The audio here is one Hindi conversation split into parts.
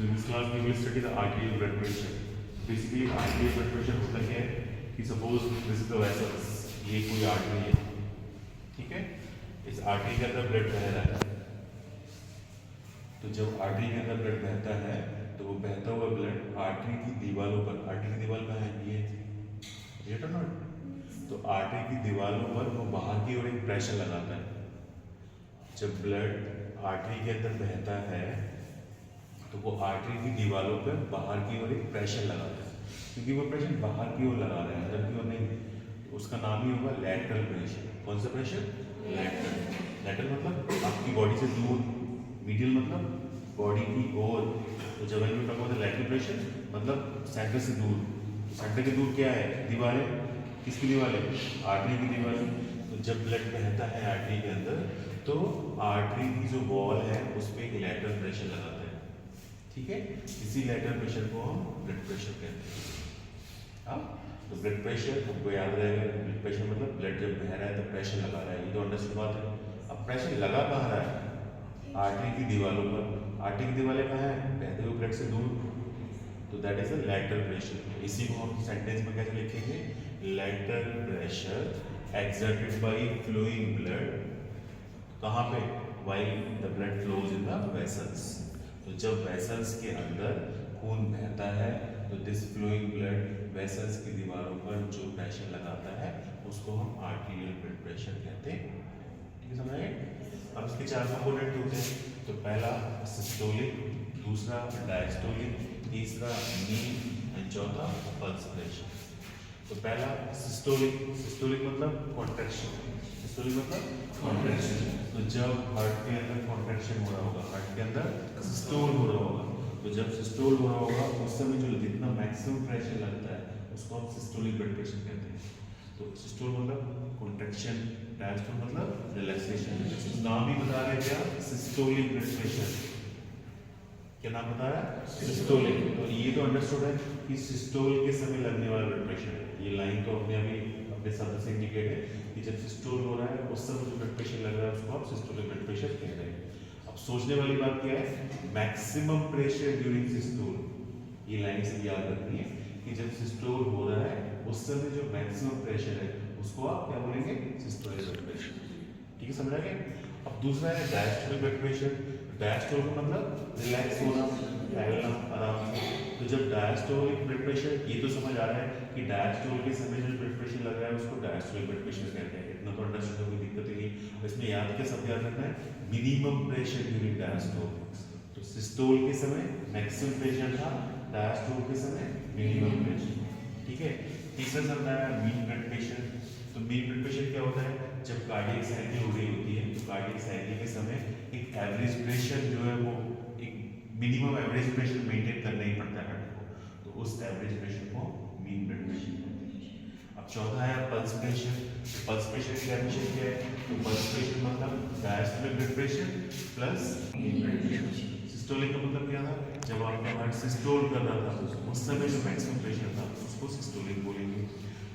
So in this class we will study the arterial blood pressure. Basically arterial blood pressure होता क्या है कि suppose this is the vessels, ये कोई आर्टरी है, ठीक है। इस आर्टरी के अंदर ब्लड बह रहा है, तो जब आर्टरी के अंदर ब्लड बहता है तो वो बहता हुआ ब्लड आर्टरी की दीवारों पर, आर्टरी की दीवार कहाँ है, ये तो नॉट, तो आर्टरी की दीवारों पर वो बाहर की ओर एक प्रेशर लगाता है। जब ब्लड आर्टरी के अंदर बहता है तो वो आर्टरी की दीवारों पर बाहर की ओर एक प्रेशर लगाता है, क्योंकि वो प्रेशर बाहर की ओर लगा रहा है, अंदर की ओर नहीं, तो उसका नाम ही होगा लैटरल प्रेशर। कौन सा प्रेशर? लैटरल। लैटरल मतलब आपकी बॉडी से दूर, मीडियल मतलब बॉडी की ओर। तो जब हम टॉक अबाउट लैटरल प्रेशर मतलब सेंटर से दूर, तो सेंटर के दूर क्या है? दीवारें। किसकी दीवारें? आर्टरी की दीवारें। तो जब ब्लड बहता है आर्टरी के अंदर तो आर्टरी की जो वॉल है उस पर एक लैटरल प्रेशर लगाता है, ठीक है। इसी लैटरल प्रेशर को हम ब्लड प्रेशर कहते हैं। हाँ, तो ब्लड प्रेशर हमको याद रहेगा, ब्लड प्रेशर मतलब ब्लड जब बह रहा है तो प्रेशर लगा रहा है, ये तो अंडरस्टैंड बात है। अब प्रेशर लगा कहाँ रहा है? आर्टरी की दीवारों पर। आर्टरी की दीवारें कहाँ है? बहते हुए ब्लड से दूर, तो that is a lateral pressure. इसी को हम सेंटेंस में कैसे लिखेंगे? Lateral pressure exerted by flowing blood, कहाँ पे? While the blood flows in the vessels. तो जब वेसल्स के अंदर खून बहता है तो दिस फ्लोइंग ब्लड वेसल्स की दीवारों पर जो प्रेशर लगाता है उसको हम आर्टीरियल ब्लड प्रेशर कहते हैं, ठीक है, समझ आए? अब इसके चार कंपोनेंट होते हैं, तो पहला सिस्टोलिक, दूसरा डायस्टोलिक, तीसरा मीन एंड चौथा पल्स प्रेशर। तो पहला सिस्टोलिक, सिस्टोलिक मतलब कॉन्ट्रैक्शन, सिस्टोलिक मतलब कॉन्ट्रैक्शन। तो जब हार्ट के अंदर कॉन्ट्रैक्शन हो रहा होगा, हार्ट के अंदर सिस्टोल हो रहा होगा, तो जब सिस्टोल हो रहा होगा उस समय जो जितना मैक्सिमम प्रेशर लगता है उसको हम सिस्टोलिक ब्लड प्रेशर कहते हैं। तो सिस्टोल मतलब कॉन्ट्रैक्शन, डायस्टोल मतलब रिलैक्सेशन। नाम ही बता रहे हैं क्या? Systolic blood pressure. क्या नाम बता रहा है? सिस्टोलिक। तो ये तो अंडरस्टूड है कि सिस्टोल के समय लगने वाला ब्लड प्रेशर है, ये लाइन तो अपने अभी अपने शब्द से इंडिकेट है कि जब सिस्टोल हो रहा है उस समय जो ब्लड प्रेशर लग रहा है उसको आप सिस्टोलिक ब्लड प्रेशर कह रहे हैं। अब सोचने वाली बात क्या है? मैक्सिमम प्रेशर ड्यूरिंग सिस्टोल, ये लाइन से याद रखनी है कि जब सिस्टोल हो रहा है उस समय जो मैक्सिमम प्रेशर है उसको आप क्या बोलेंगे? सिस्टोलिक ब्लड प्रेशर, ठीक है, समझ आ गया? अब दूसरा है डायस्टोलिक ब्लड प्रेशर। डायस्टोल का मतलब रिलैक्स होना, टहलना आराम से। तो जब डायस्टोलिक ब्लड प्रेशर, ये तो समझ आ रहा है कि डायस्टोल के समय जो ब्लड प्रेशर लग रहा है उसको डायस्टोलिक ब्लड प्रेशर कहते हैं, इतना तो अंडरस्टैंड, कोई दिक्कत ही नहीं। इसमें याद क्या शब्द याद रखना है? Minimum pressure during diastole. तो सिस्टोल के समय मैक्सिमम प्रेशर था, डायस्टोल के समय मिनिमम प्रेशर, ठीक है। तीसरा शब्द आया मीन ब्लड प्रेशर। तो मीन ब्लड प्रेशर क्या होता है? जब कार्डियक साइकिल हो रही होती है तो कार्डियक साइकिल के समय एक एवरेज प्रेशर जो है वो एक मिनिमम एवरेज प्रेशर मेंटेन करना ही पड़ता है को, तो उस एवरेज प्रेशर को मीन ब्लड प्रेशर कहते हैं। अब चौथा है पल्स प्रेशर। तो पल्स प्रेशर की डेफिनेशन क्या है? तो पल्स प्रेशर मतलब diastolic blood pressure plus mean blood pressure. Systolic का मतलब क्या था? जब आपका हार्ट सिस्टोल कर रहा था उस समय जो मैक्सिमम प्रेशर था उसको सिस्टोलिक बोलेंगे।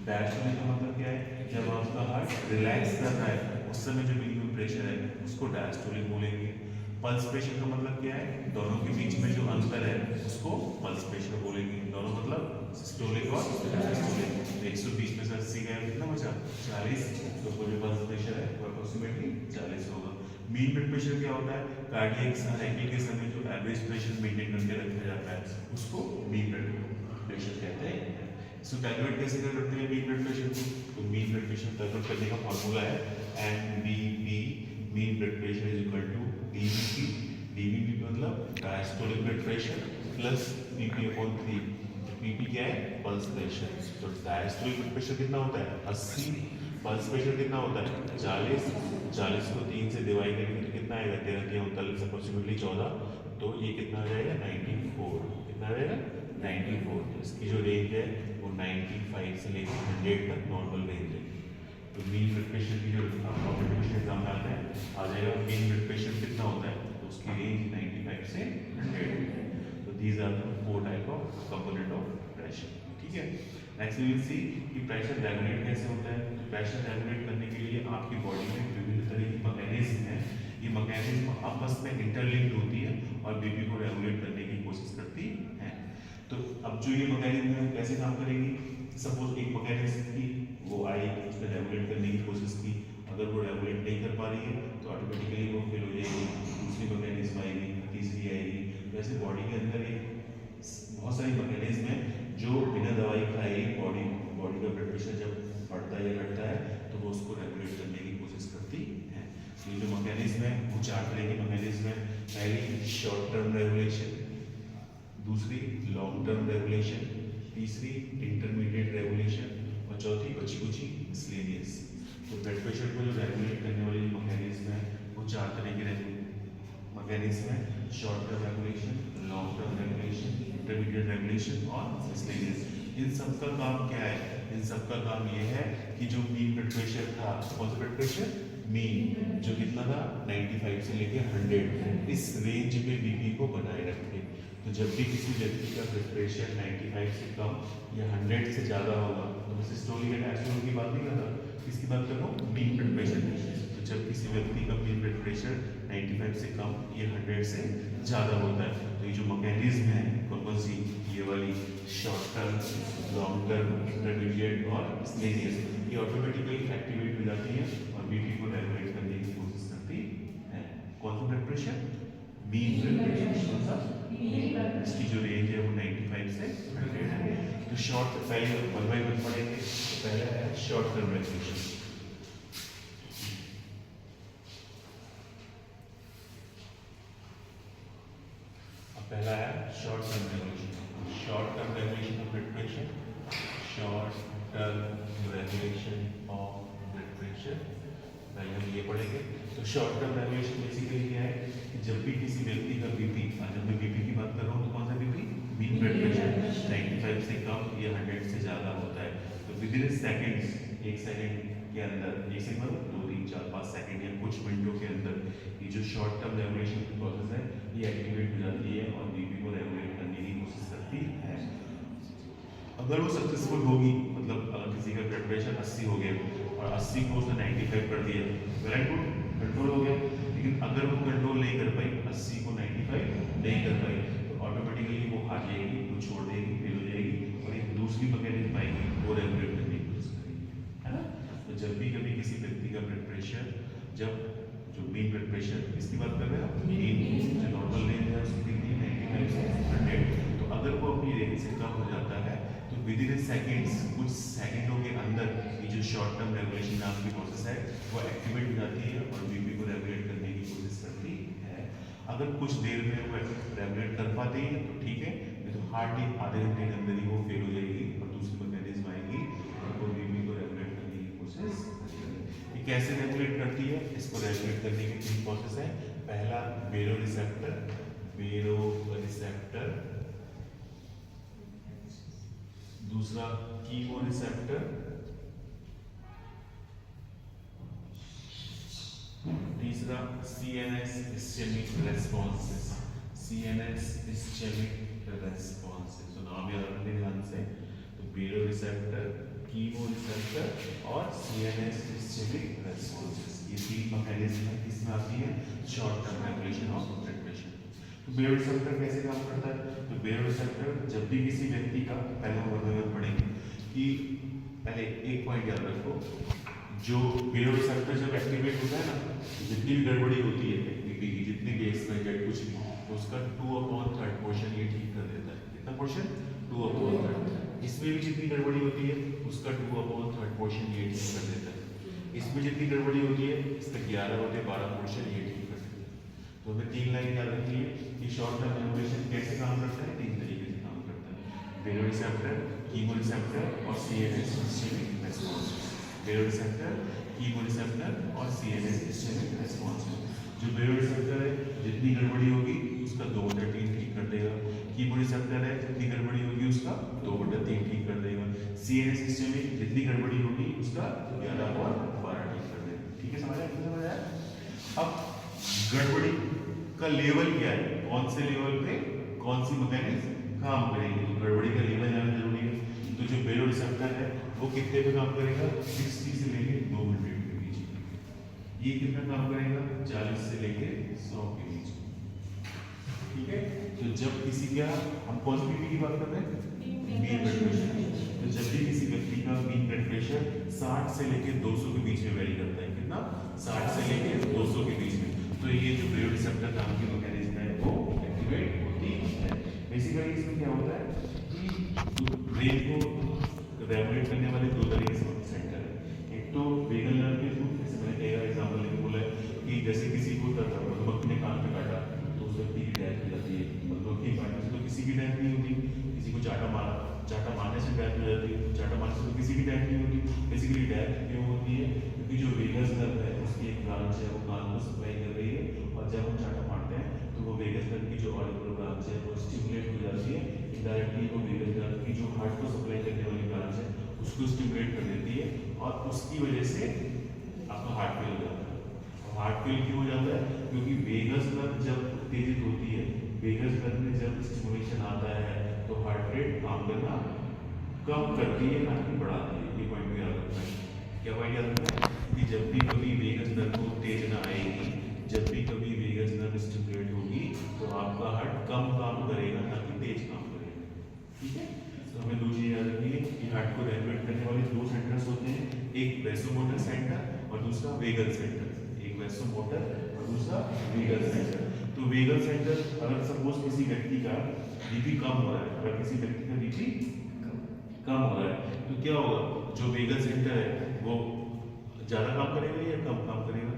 डायस्टोलिक का मतलब क्या है? जब आपका हार्ट रिलैक्स कर रहा है उस समय जो मिनिमम प्रेशर है उसको डायस्टोलिक बोलेंगे। पल्स प्रेशर का मतलब क्या है? दोनों के बीच में जो अंतर है उसको पल्स प्रेशर बोलेंगे। दोनों मतलब सिस्टोलिक और डायस्टोलिक। 120 में से 80 गया, कितना बचा? 40। तो जो पल्स प्रेशर है वो अप्रोक्सीमेटली 40 होगा। मीन ब्लड प्रेशर क्या होता है? कार्डियक साइकिल के समय जो एवरेज प्रेशर मेंटेन करके रखा जाता है उसको मीन ब्लड प्रेशर कहते हैं। इसको कैलकुलेट कैसे करते हैं मीन ब्लड प्रेशर को? तो मीन ब्लड प्रेशर कैलकुलेट करने का फॉर्मूला है NBP, mean blood pressure is equal to DBP। DBP मतलब diastolic blood pressure plus PP/3। PP क्या है? Pulse pressure. तो डायस्टोलिक ब्लड प्रेशर कितना होता है? 80। पल्स प्रेशर कितना होता है? 40। 40 को 3 से डिवाइड करेंगे तो कितना आएगा? 13 के 39 अप्रोक्सीमेटली 14, तो ये कितना आ जाएगा? 94। कितना आ जाएगा? 94। तो इसकी जो रेंज है वो 95 से लेकर 100 तक नॉर्मल रेंज है। तो मीन ब्लड प्रेशर की जो कॉम्पिटिशन एग्जाम में आता है आ जाएगा मीन ब्लड प्रेशर कितना होता है, तो उसकी रेंज 95 से 100 है। तो these are the 4 type of component of pressure, ठीक है। नेक्स्ट वी विल सी कि प्रेशर रेगुलेट कैसे होता है। तो प्रेशर रेगुलेट करने के लिए आपकी बॉडी में विभिन्न तरह की मैकेनिज्म है ये मैकेनिज्म आपस में इंटरलिंक्ड होती है और बीपी को रेगुलेट करने की कोशिश करती है। तो अब जो ये मैकेनिज्म है कैसे काम करेगी, सपोज एक मैकेनिज्म की वो आई, उसने रेगुलेट करने की कोशिश की, अगर वो रेगुलेट नहीं कर पा रही है तो ऑटोमेटिकली वो फेल हो जाएगी, दूसरी मैकेनिज्म आएगी, तीसरी आएगी। वैसे बॉडी के अंदर ये बहुत सारी मैकेनिज्म है जो बिना दवाई खाए बॉडी का ब्लड प्रेशर जब बढ़ता है या घटता है तो वो उसको रेगुलेट करने की कोशिश करती है। तो ये जो मैकेनिज्म है वो 4 तरह की मैकेनिज्म है। पहली शॉर्ट टर्म रेगुलेशन, दूसरी लॉन्ग टर्म रेगुलेशन, तीसरी इंटरमीडिएट रेगुलेशन और चौथी बची कुची मिसलेनियस। तो ब्लड प्रेशर को जो रेगुलेट करने वाली जो मैकेनिज्म है वो 4 तरह के मैकेनिज्म है, short term regulation, long term regulation, intermediate regulation और मिसलेनियस। इन सब का काम क्या है, इन सब का काम ये है कि जो मीन ब्लड प्रेशर था, कौन सा ब्लड प्रेशर मीन, जो कितना था 95 से लेके 100, इस रेंज में बीपी को बनाए रखे। तो जब भी किसी व्यक्ति का ब्लड प्रेशर 95 से कम या 100 से ज़्यादा होगा, तो मैं सिस्टोलिक या डायस्टोलिक की बात नहीं कर रहा, किसकी बात कर रहा हूँ, मीन ब्लड प्रेशर। तो जब किसी व्यक्ति का मीन ब्लड प्रेशर 95 से कम या 100 से ज़्यादा होता है, तो ये जो मैकेनिज्म है कौन सी, ये वाली short term, long term, intermediate और मिसलेनियस, ये ऑटोमेटिकली एक्टिवेट हो जाती है और बीपी को रेगुलेट करने की कोशिश करती है। कौन सा blood pressure, mean blood pressure, कौन सा, इसकी जो रेंज है वो 95 से 100 है। तो शॉर्ट, पहले 1 बाय 1 पढ़ेंगे। तो पहला है शॉर्ट टर्म रेगुलेशन। पहला है short term regulation. Short term regulation of blood pressure, short term regulation of blood pressure, पहले हम ये पढ़ेंगे। तो शॉर्ट टर्म रेगुलेशन बेसिकली क्या है कि जब भी किसी व्यक्ति का बीपी, जब मैं बीपी की बात कर रहा हूँ तो कौन सा बीपी, मीन ब्लड प्रेशर 95 से कम या 100 से ज़्यादा होता है, तो विद इन सेकेंड्स, 1 सेकेंड के अंदर, 1 सेकेंड मतलब 2, 3, 4, 5 सेकेंड या कुछ मिनटों के अंदर ये जो शॉर्ट टर्म रेगुलेशन की प्रोसेस है ये एक्टिवेट हो जाती है और बीपी को रेगुलेट करने की कोशिश करती है। अगर वो सक्सेसफुल होगी, मतलब अगर किसी का ब्लड प्रेशर 80 हो गया और 80 को उसने 95 कर दिया, वेल एंड गुड, कंट्रोल हो गया। लेकिन अगर वो कंट्रोल नहीं कर पाई, 80 को 95 नहीं कर पाई, तो ऑटोमेटिकली वो हार जाएगी, वो छोड़ देगी, फेल हो जाएगी और एक दूसरी मैकेनिज्म आएगी वो रेगुलेट करने की कोशिश करेगी, है ना। तो जब भी कभी किसी व्यक्ति का ब्लड प्रेशर, जब जो मीन ब्लड प्रेशर, किसकी बात कर रहे हैं आप, मीन जो नॉर्मल रेंज है उसकी कितनी, 95 से 100, तो अगर वो अपनी रेंज से कम हो जाता है तो विद इन सेकेंड्स, कुछ सेकंडों के अंदर ये जो शॉर्ट टर्म रेगुलेशन नाम की प्रोसेस है वो एक्टिवेट हो जाती है और बीपी को रेगुलेट करने की कोशिश करती है। अगर कुछ देर में वो रेगुलेट कर पाती है तो ठीक है, नहीं तो हार्डली आधे घंटे के अंदर ही वो फेल हो जाएगी और दूसरी मैकेनिज्म आएगी और वो बीपी को रेगुलेट करने की कोशिश करेगी। ये कैसे रेगुलेट करती है, इसको रेगुलेट करने की 3 प्रोसेस है। पहला बेरो रिसेप्टर, दूसरा कीमो रिसेप्टर, तीसरा CNS ischaemic responses, CNS ischaemic responses. तो नाम याद रखने ध्यान से, तो बेरो रिसेप्टर, कीमो रिसेप्टर और CNS इस्चेमिक रेस्पॉन्सेस, ये 3 मैकेनिज्म है, इसमें आती है short term regulation of blood pressure. तो बेरो रिसेप्टर कैसे काम करता है, तो बेरो रिसेप्टर जब भी किसी व्यक्ति का, पहले हम वर्णन पढ़ेंगे कि पहले एक पॉइंट याद रखो, जो बेरो रिसेप्टर जब एक्टिवेट होता है ना, जितनी भी गड़बड़ी होती है बीपी की, जितनी भी एक्सपेंडेड कुछ भी, तो उसका 2/3 पोर्शन ये ठीक कर देता है। कितना पोर्शन, 2/3। इसमें भी जितनी गड़बड़ी होती है उसका 2/3 पोर्शन ये ठीक कर देता है। इसमें जितनी गड़बड़ी होती है इसका 11/12 पोर्शन ये ठीक कर देता है। तो हमें 3 लाइन याद रखनी है कि शॉर्ट टर्म रेगुलेशन कैसे काम करता है, 3 तरीके से काम करता है, बेरो रिसेप्टर, कीमो रिसेप्टर और CNS इस्चेमिक रेस्पॉन्सेस। बेरो रिसेप्टर, कीमो रिसेप्टर और CNS इस्चेमिक रेस्पॉन्सेस। जो बेरो रिसेप्टर है जितनी गड़बड़ी होगी उसका 2/3 ठीक कर देगा, कीमो रिसेप्टर है जितनी गड़बड़ी होगी उसका 2/3 ठीक कर देगा, CNS इस्चेमिक जितनी गड़बड़ी होगी उसका 11/12 ठीक कर देगा। ठीक है, समझ आया? अब गड़बड़ी का लेवल क्या है, कौन से लेवल पे कौन सी मैकेनिज्म काम करेगी, तो गड़बड़ी का लेवल जानना जरूरी है। तो जो बेरो रिसेप्टर है वो कितने पे काम करेगा, 60 से लेके 200 के बीच। ये कितना काम करेगा 40 से लेके 100 के बीच में, ठीक है। तो जब किसी का हम कौन सी बीपी की बात कर रहे हैं, मीन ब्लड प्रेशर, तो जब भी किसी व्यक्ति का मीन ब्लड प्रेशर 60 से लेके 200 के बीच में वेरी करता है, कितना 60 से लेके 200 के बीच में, तो ये जो बायोरिसेप्टर नाम की मैकेनिज्म है वो एक्टिवेट होती है। बेसिकली इसमें क्या होता है कि ब्रेन को रेगुलेट करने वाले दो तरीके से सेंटर है, एक तो वेगन नर्व के थ्रू, जैसे मैंने कई एग्जांपल लेके बोला है कि जैसे किसी को मधुमक्खी ने कान पे काटा तो उस व्यक्ति की डेथ हो जाती है, मधुमक्खी काटने से तो किसी की डेथ नहीं होती, किसी को चाटा मारने से डेथ हो जाती है, चाटा मारने से तो किसी की डेथ नहीं होती। बेसिकली डेथ क्यों होती है, क्योंकि जो वेगस नर्व है उसकी एक ब्रांच है वो कान को सप्लाई कर रही है, और जब हम चाटा मारते हैं तो वो वेगस नर्व की जो ऑडिबल ब्रांच है वो स्टिमुलेट हो जाती है, इनडायरेक्टली वो वेगस नर्व की जो हार्ट को सप्लाई करने वाली ब्रांच है उसको स्टिमुलेट कर देती है, और उसकी वजह से आपका हार्ट फेल हो जाता है। और हार्ट फेल क्यों हो जाता है, क्योंकि वेगस नर्व जब उत्तेजित होती है, वेगस नर्व में जब स्टिमुलेशन आता है तो हार्ट रेट काम करना कम करती है, ना कि बढ़ाती है। ये पॉइंट भी याद रखना है। क्या पॉइंट याद रखना है कि जब भी कभी वेगस नर्व को उत्तेजना आएगी, जब भी कभी वेगस नर्व स्टिमुलेट होगी तो आपका हार्ट कम काम करेगा, ना कि तेज काम करेगा, ठीक है। तो हमें दो चीजें याद रखनी है कि हार्ट को रेगुलेट करने वाले दो सेंटर्स होते हैं, एक वैसोमोटर सेंटर और दूसरा वेगल सेंटर, एक वैसोमोटर और दूसरा वेगल सेंटर। तो वेगल सेंटर, अगर सपोज किसी व्यक्ति का बीपी कम हो रहा है, अगर किसी व्यक्ति का बीपी कम हो रहा है तो क्या होगा, जो वेगल सेंटर है वो ज्यादा काम करेगा या कम काम करेगा,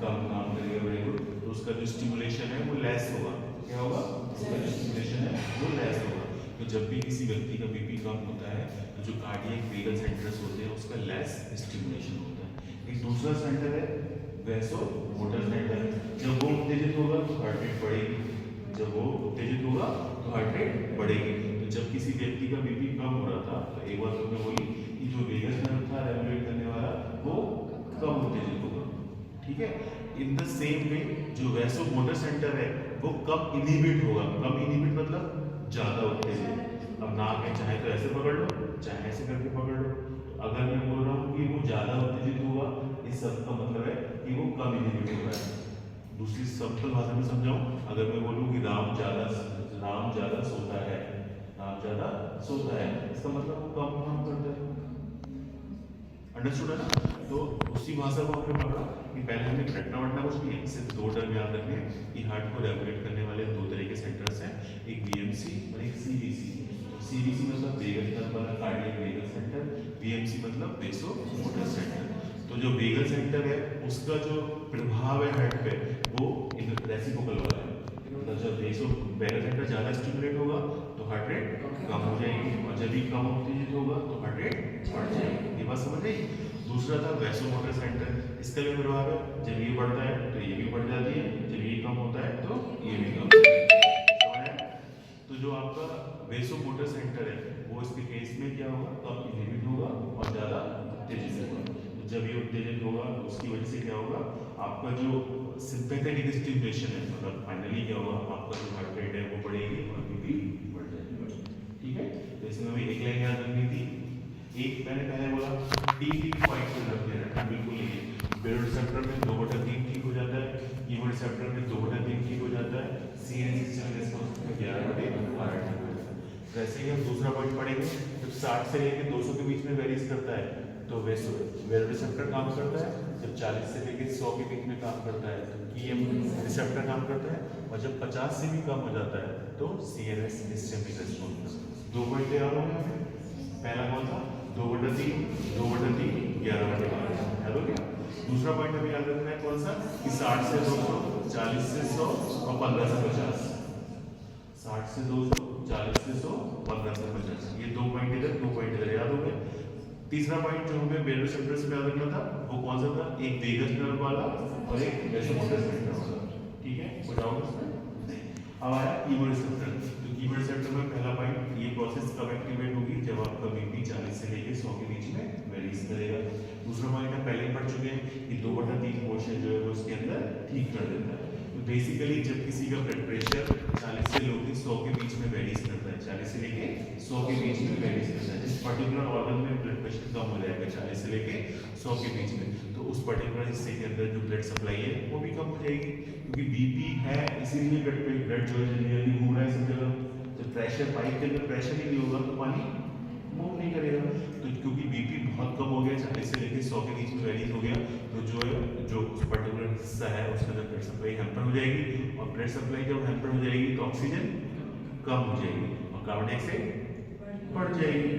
कम काम करेगा, वेरी गुड। तो उसका जो स्टिमुलेशन है वो लेस होगा, क्या होगा, उसका जो स्टिमुलेशन है वो लेस होगा। तो जब भी किसी व्यक्ति का बीपी कम होता है तो जो कार्डियक वेगल सेंटर्स होते हैं उसका लेस स्टिमुलेशन होता है। एक दूसरा सेंटर है वैसोमोटर सेंटर, जब वो उत्तेजित होगा तो हार्ट रेट बढ़ेगी, जब वो उत्तेजित होगा तो हार्ट रेट बढ़ेगी। तो जब किसी व्यक्ति का बीपी कम हो रहा था तो एक बार तुमने बोली कि जो वेगस नर्व था रेगुलेट करने वाला वो कम उत्तेजित होगा, ठीक है। इन द सेम वे जो वैसोमोटर सेंटर है वो कम इनहिबिट होगा, कम इनहिबिट मतलब ज्यादा उत्तेजित। अब नाक है, चाहे तो ऐसे पकड़ लो चाहे ऐसे करके पकड़ लो, तो अगर मैं बोल रहा हूँ कि वो ज्यादा उत्तेजित होगा, इस सब का मतलब है कि वो कम इनहिबिट हो रहा है। दूसरी सिंपल भाषा में समझाऊं, अगर मैं बोलूं कि राम ज्यादा सोता है, राम ज्यादा सोता है, इसका मतलब वो कम काम करता है, अंडरस्टूड है ना। तो उसी भाषा को हमने पकड़ा कि पहले हमने घटना वटना कुछ नहीं है, सिर्फ दो टर्म याद रखने हैं कि हार्ट को रेगुलेट करने वाले दो तरह के सेंटर्स हैं, एक बीएमसी और एक सीबीसी। सीबीसी मतलब वेगस नर्व वाला कार्डियक वेगल सेंटर, बीएमसी मतलब वैसोमोटर सेंटर। तो जो वेगल सेंटर है उसका जो प्रभाव है हार्ट पे वो रेसिप्रोकल वाला है, मतलब जब वेगल सेंटर ज्यादा स्टिमुलेट होगा तो हार्ट रेट कम हो जाएगी, और जब भी कम उत्तेजित होगा तो हार्ट रेट बढ़ जाएगी। ये बात समझ आई। दूसरा था वैसोमोटर सेंटर, इसका भी प्रभाव है, जब ये बढ़ता है तो ये भी बढ़ जाती है, जब ये कम होता है तो ये भी कम होता है। तो जो आपका वैसोमोटर सेंटर है वो इसके केस में क्या होगा, कम इनहिबिट होगा और ज्यादा उत्तेजित होगा। जब ये उत्तेजित होगा तो उसकी वजह से क्या होगा, आपका जो सिंपैथेटिक स्टिमुलेशन है, मतलब फाइनली क्या होगा, आपका जो हार्ट रेट है वो बढ़ेगी और बीपी बढ़ जाएगी, ठीक है। तो इसमें हमें एक लाइन याद रखनी थी, एक मैंने पहले बोला टी पॉइंट पे रख देना, बिल्कुल नहीं है। बायोरिसेप्टर में 2/3 ठीक हो जाता है, कीमोरिसेप्टर में 2/3 ठीक हो जाता है, सीएनएस सिस्टम में इसको 11/8 ठीक हो जाता है। वैसे ही हम दूसरा पॉइंट पढ़ेंगे, जब 60 से लेकर 200 के बीच में वेरीज करता है तो बायोरिसेप्टर काम करता है, जब 40 से लेकर 100 के बीच में काम करता है तो ईएम रिसेप्टर काम करता है, और जब 50 से भी कम हो जाता है तो सीएनएस सिस्टमिक रिस्पॉन्स। दो पॉइंट याद हो गया, पहला कौन था, 2/3 11/8 याद हो गया। दूसरा पॉइंट हमें याद रखना है कौन सा, कि 60 से 200, 40 से 100 और 15 से 50। 60 से 200, 40 से 100, 15 से 50, ये दो पॉइंट इधर, दो पॉइंट इधर, याद हो गया। तीसरा पॉइंट जो हमें बायोरिसेप्टर से याद रखना था वो कौन सा था, एक वेगस नर्व वाला और एक वैसोमोटर सेंटर वाला, ठीक है। कोई डाउट इसमें नहीं। अब आया कीमोरिसेप्टर, तो कीमोरिसेप्टर में पहला पॉइंट, ये प्रोसेस कब एक्टिवेट होगी, जब आपका बीपी 40 से लेकर 100 के बीच में वेरीज करेगा। दूसरा पॉइंट हम पहले ही पढ़ चुके हैं कि 2/3 पोर्शन जो है वो इसके अंदर ठीक कर देता है। तो तो बेसिकली जब किसी का ब्लड प्रेशर 40 से लेके 100 के बीच में वेरीज करता है, 40 से लेके 100 के बीच में वेरीज करता है, जिस पर्टिकुलर ऑर्गन में ब्लड प्रेशर कम हो जाएगा 40 से लेके 100 के बीच में, तो उस पर्टिकुलर हिस्से के अंदर जो ब्लड सप्लाई है वो भी कम हो जाएगी, क्योंकि बीपी है इसीलिए ब्लड जो है जनरली घूम रहा है सब जगह। जब प्रेशर पाइप के अंदर प्रेशर ही नहीं होगा तो पानी मूव नहीं करेगा। तो क्योंकि बीपी बहुत कम हो गया, 40 से लेके 100 के बीच में वेरीज हो गया, तो जो उस पर्टिकुलर हिस्सा है उसके अंदर ब्लड सप्लाई हैम्पर हो जाएगी, और ब्लड सप्लाई जब हैम्पर हो जाएगी तो ऑक्सीजन कम हो जाएगी और कार्बन डाइऑक्साइड बढ़ जाएगी।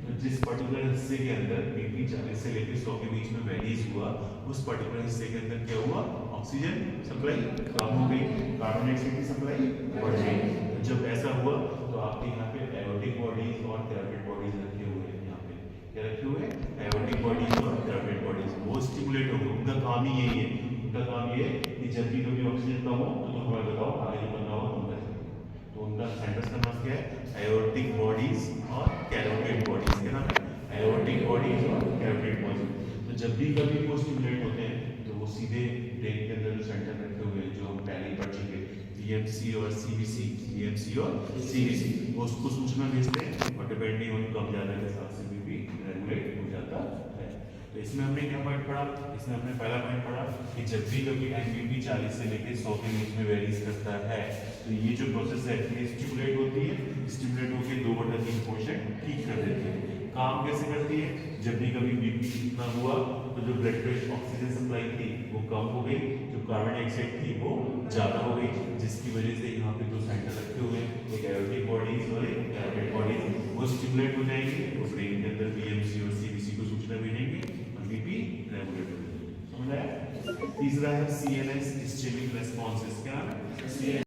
तो जिस पर्टिकुलर हिस्से के अंदर बीपी 40 से लेके 100 के बीच में वेरीज हुआ, उस पर्टिकुलर हिस्से के अंदर क्या हुआ, ऑक्सीजन सप्लाई कम हो गई, कार्बन डाइऑक्साइड की सप्लाई बढ़ जाएगी। तो जब ऐसा हुआ तो आपके यहाँ पे एरोटिक बॉडीज और थेरेपिक बॉडीज रखे हुए हैं। यहाँ पे क्या रखे हुए हैं, एरोटिक बॉडीज और थेरेपिक बॉडीज, वो स्टिमुलेट होंगे। उनका काम ही यही है, उनका काम ये है कि जब भी कभी ऑक्सीजन कम हो तो तुम हमें बताओ, आगे जो करना हो तुम करें। तो उनका सेंटर्स का नाम क्या है, एरोटिक बॉडीज और कैरोटिड बॉडीज। क्या नाम है, एरोटिक बॉडीज और कैरोटिड बॉडीज। तो जब भी कभी वो स्टिमुलेट होते हैं तो वो सीधे ब्रेन के अंदर जो सेंटर रखे हुए हैं, जो हम पहले ही पढ़ चुके, बीएमसी और सीबीसी, बीएमसी और सीबीसी, वो उसको सूचना भेजते हैं और डिपेंडिंग ऑन कम ज्यादा के हिसाब से भी रेगुलेट हो जाता है। तो इसमें हमने क्या पॉइंट पढ़ा, इसमें हमने पहला पॉइंट पढ़ा कि जब भी कभी एमबीपी 40 से लेकर 100 के बीच में वेरीज करता है, तो ये जो प्रोसेस है ये स्टिमुलेट होती है, स्टिमुलेट होकर 2/3 ठीक कर देती है। काम कैसे करती है, जब भी कभी बीपी इतना हुआ तो जो ब्लड प्रेशर ऑक्सीजन सप्लाई थी वो कम हो गई, जो कार्बन डाइऑक्साइड थी वो ज़्यादा हो गई, जिसकी वजह से यहाँ पे दो सेंटर रखे हुए हैं, एक एरोटिक बॉडीज और एक कैरोटिड बॉडीज, वो स्टिमुलेट हो जाएंगे, तो ब्रेन के अंदर बीएमसी और सीबीसी को सूचना भेजेंगे और बीपी रेगुलेट हो जाएगी। समझ आया। तीसरा है सीएनएस इस्चेमिक रेस्पॉन्सेस। क्या है,